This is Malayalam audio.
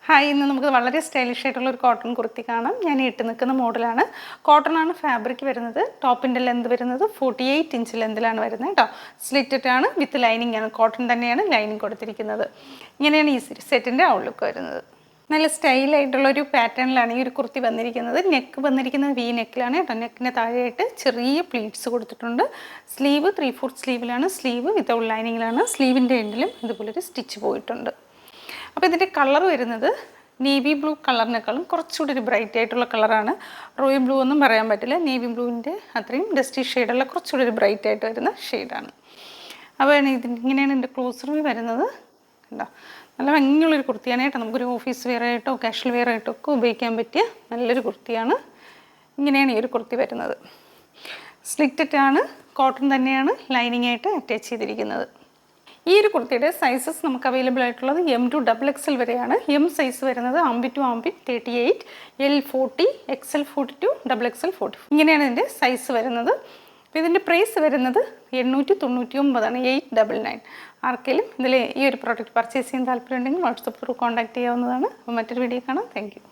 ഹായ്, ഇന്ന് നമുക്ക് വളരെ സ്റ്റൈലിഷ് ആയിട്ടുള്ള ഒരു കോട്ടൺ കുർത്തി കാണാം. ഞാൻ ഇട്ട് നിൽക്കുന്ന മോഡലാണ്. കോട്ടൺ ആണ് ഫാബ്രിക് വരുന്നത്. ടോപ്പിൻ്റെ ലെന്ത് വരുന്നത് 48 ഇഞ്ച് ലെന്തിലാണ് വരുന്നത് കേട്ടോ. സ്ലിറ്റഡ് ആണ്, വിത്ത് ലൈനിങ് ആണ്. കോട്ടൺ തന്നെയാണ് ലൈനിങ് കൊടുത്തിരിക്കുന്നത്. ഇങ്ങനെയാണ് ഈ സെറ്റിൻ്റെ ഔട്ട്ലുക്ക് വരുന്നത്. നല്ല സ്റ്റൈലായിട്ടുള്ളൊരു പാറ്റേണിലാണ് ഈ ഒരു കുർത്തി വന്നിരിക്കുന്നത്. നെക്ക് വന്നിരിക്കുന്നത് വി നെക്കിലാണ് കേട്ടോ. നെക്കിന് താഴെയായിട്ട് ചെറിയ പ്ലീറ്റ്സ് കൊടുത്തിട്ടുണ്ട്. സ്ലീവ് 3/4 സ്ലീവിലാണ്. സ്ലീവ് വിത്തൗട്ട് ലൈനിങ്ങിലാണ്. സ്ലീവിൻ്റെ എൻഡിലും ഇതുപോലൊരു സ്റ്റിച്ച് പോയിട്ടുണ്ട്. അപ്പോൾ ഇതിൻ്റെ കളർ വരുന്നത് നേവി ബ്ലൂ കളറിനേക്കാളും കുറച്ചുകൂടി ഒരു ബ്രൈറ്റ് ആയിട്ടുള്ള കളറാണ്. റോയൽ ബ്ലൂ ഒന്നും പറയാൻ പറ്റില്ല. നേവി ബ്ലൂവിൻ്റെ അത്രയും ഡസ്റ്റി ഷെയ്ഡുള്ള കുറച്ചുകൂടി ഒരു ബ്രൈറ്റ് ആയിട്ട് വരുന്ന ഷെയ്ഡാണ്. അപ്പോൾ ഇങ്ങനെയാണ് എൻ്റെ ക്ലോസർ വരുന്നത്. കണ്ടോ, നല്ല ഭംഗിയുള്ളൊരു കുർത്തിയാണ് കേട്ടോ. നമുക്കൊരു ഓഫീസ് വെയർ ആയിട്ടോ കാഷ്വൽ വെയർ ആയിട്ടോ ഒക്കെ ഉപയോഗിക്കാൻ പറ്റിയ നല്ലൊരു കുർത്തിയാണ്. ഇങ്ങനെയാണ് ഈ ഒരു കുർത്തി വരുന്നത്. സ്ലിറ്റഡ് ആണ്, കോട്ടൺ തന്നെയാണ് ലൈനിങ് ആയിട്ട് അറ്റാച്ച് ചെയ്തിരിക്കുന്നത്. ഈ ഒരു കുർത്തിയുടെ സൈസസ് നമുക്ക് അവൈലബിൾ ആയിട്ടുള്ളത് M to XXL വരെയാണ്. M സൈസ് വരുന്നത് ambit to ambit 38, L 40, XL 42, XXL 40. ഇങ്ങനെയാണ് ഇതിൻ്റെ സൈസ് വരുന്നത്. അപ്പോൾ ഇതിൻ്റെ പ്രൈസ് വരുന്നത് 899 899. ആർക്കെങ്കിലും ഇതിൽ ഈ ഒരു പ്രോഡക്റ്റ് പർച്ചേസ് ചെയ്യാൻ താല്പര്യമുണ്ടെങ്കിൽ വാട്സപ്പ് ത്രൂ കോൺടാക്ട് ചെയ്യാവുന്നതാണ്. അപ്പോൾ മറ്റൊരു വീഡിയോ കാണാം. Thank you.